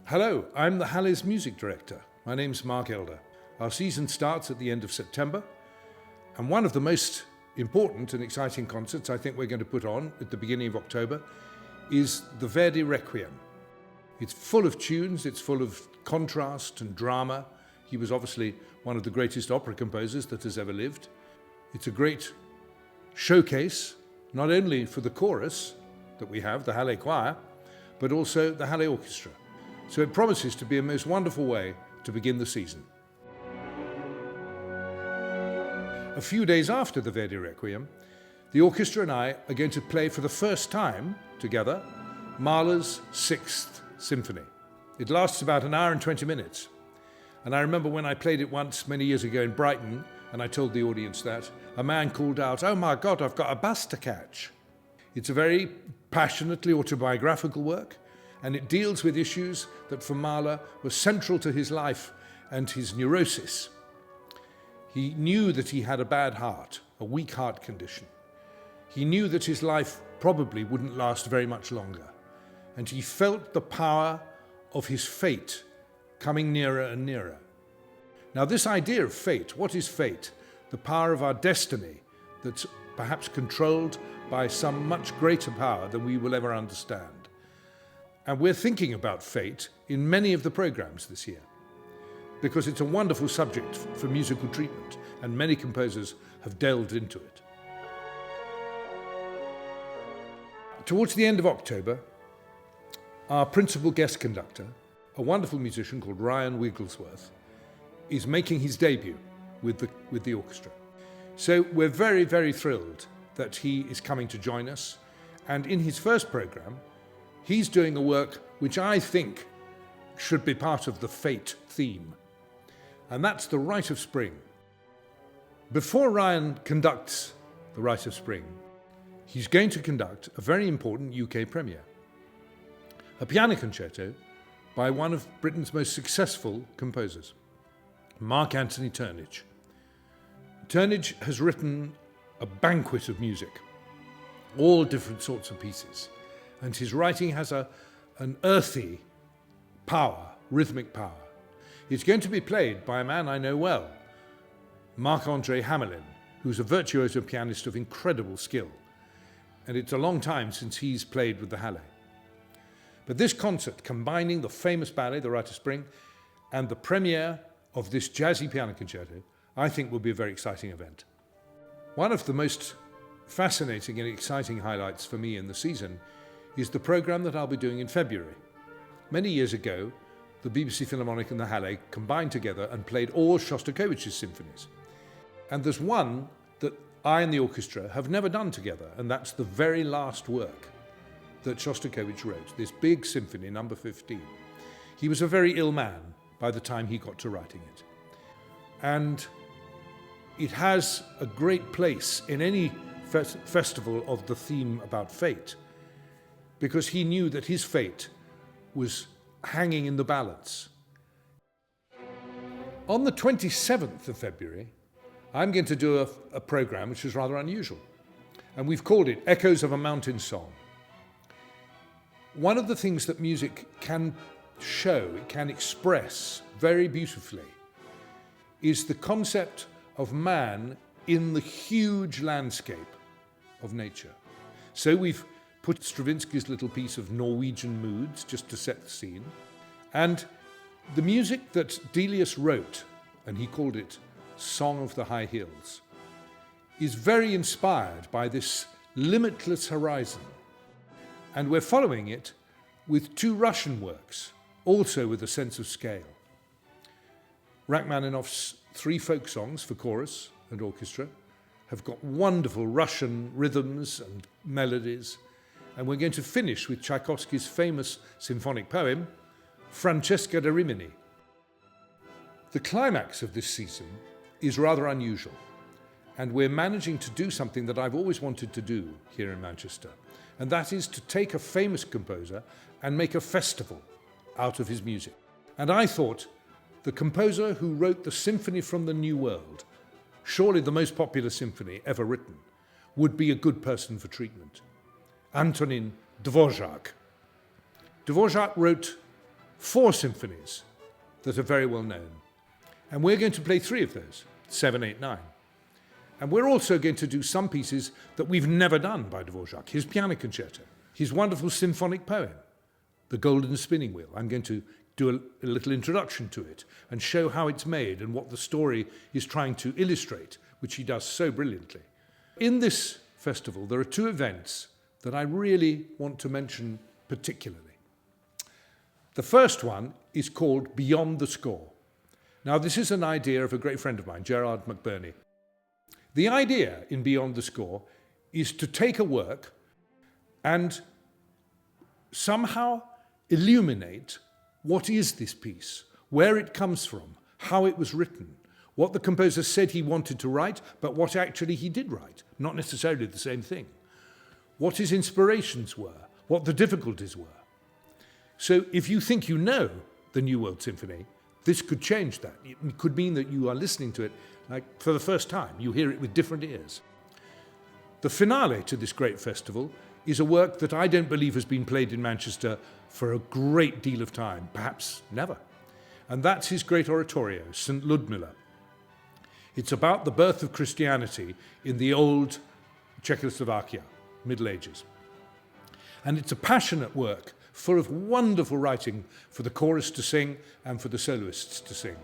Hello, I'm the Hallé's music director. My name's Mark Elder. Our season starts at the end of September, and one of the most important and exciting concerts I think we're going to put on at the beginning of October is the Verdi Requiem. It's full of tunes, it's full of contrast and drama. He was obviously one of the greatest opera composers that has ever lived. It's a great showcase, not only for the chorus that we have, the Hallé choir, but also the Hallé Orchestra. So it promises to be a most wonderful way to begin the season. A few days after the Verdi Requiem, the orchestra and I are going to play for the first time together Mahler's 6th Symphony. It lasts about an hour and 20 minutes. And I remember when I played it once many years ago in Brighton, and I told the audience that, a man called out, "Oh my God, I've got a bus to catch." It's a very passionately autobiographical work, and it deals with issues that for Mahler were central to his life and his neurosis. He knew that he had a bad heart, a weak heart condition. He knew that his life probably wouldn't last very much longer, and he felt the power of his fate coming nearer and nearer. Now, this idea of fate, what is fate? The power of our destiny that's perhaps controlled by some much greater power than we will ever understand. And we're thinking about fate in many of the programs this year, because it's a wonderful subject for musical treatment, and many composers have delved into it. Towards the end of October, our principal guest conductor, a wonderful musician called Ryan Wigglesworth, is making his debut with the orchestra. So we're very, very thrilled that he is coming to join us. And in his first program, he's doing a work which I think should be part of the Fate theme. And that's the Rite of Spring. Before Ryan conducts the Rite of Spring, he's going to conduct a very important UK premiere. A piano concerto by one of Britain's most successful composers, Mark Anthony Turnage. Turnage has written a banquet of music, all different sorts of pieces, and his writing has an earthy power, rhythmic power. It's going to be played by a man I know well, Marc-André Hamelin, who's a virtuoso pianist of incredible skill, and it's a long time since he's played with the Hallé. But this concert, combining the famous ballet, the Rite of Spring, and the premiere of this jazzy piano concerto, I think will be a very exciting event. One of the most fascinating and exciting highlights for me in the season is the programme that I'll be doing in February. Many years ago, the BBC Philharmonic and the Hallé combined together and played all Shostakovich's symphonies. And there's one that I and the orchestra have never done together, and that's the very last work that Shostakovich wrote, this big symphony, number 15. He was a very ill man by the time he got to writing it. And it has a great place in any festival of the theme about fate, because he knew that his fate was hanging in the balance. On the 27th of February, I'm going to do a program which is rather unusual, and we've called it Echoes of a Mountain Song. One of the things that music can show, it can express very beautifully, is the concept of man in the huge landscape of nature. So we've put Stravinsky's little piece of Norwegian moods just to set the scene. And the music that Delius wrote, and he called it Song of the High Hills, is very inspired by this limitless horizon. And we're following it with two Russian works, also with a sense of scale. Rachmaninoff's 3 folk songs for chorus and orchestra have got wonderful Russian rhythms and melodies, and we're going to finish with Tchaikovsky's famous symphonic poem, Francesca da Rimini. The climax of this season is rather unusual, and we're managing to do something that I've always wanted to do here in Manchester, and that is to take a famous composer and make a festival out of his music. And I thought the composer who wrote the Symphony from the New World, surely the most popular symphony ever written, would be a good person for treatment. Antonin Dvorák. Dvorák wrote 4 symphonies that are very well known. And we're going to play 3 of those, 7, 8, 9. And we're also going to do some pieces that we've never done by Dvorak. His piano concerto, his wonderful symphonic poem, The Golden Spinning Wheel. I'm going to do a little introduction to it and show how it's made and what the story is trying to illustrate, which he does so brilliantly. In this festival, there are 2 events that I really want to mention particularly. The first one is called Beyond the Score. Now, this is an idea of a great friend of mine, Gerard McBurney. The idea in Beyond the Score is to take a work and somehow illuminate what is this piece, where it comes from, how it was written, what the composer said he wanted to write, but what actually he did write, not necessarily the same thing, what his inspirations were, what the difficulties were. So if you think you know the New World Symphony, this could change that. It could mean that you are listening to it like for the first time. You hear it with different ears. The finale to this great festival is a work that I don't believe has been played in Manchester for a great deal of time, perhaps never. And that's his great oratorio, St. Ludmilla. It's about the birth of Christianity in the old Czechoslovakia, Middle Ages. And it's a passionate work full of wonderful writing for the chorus to sing and for the soloists to sing.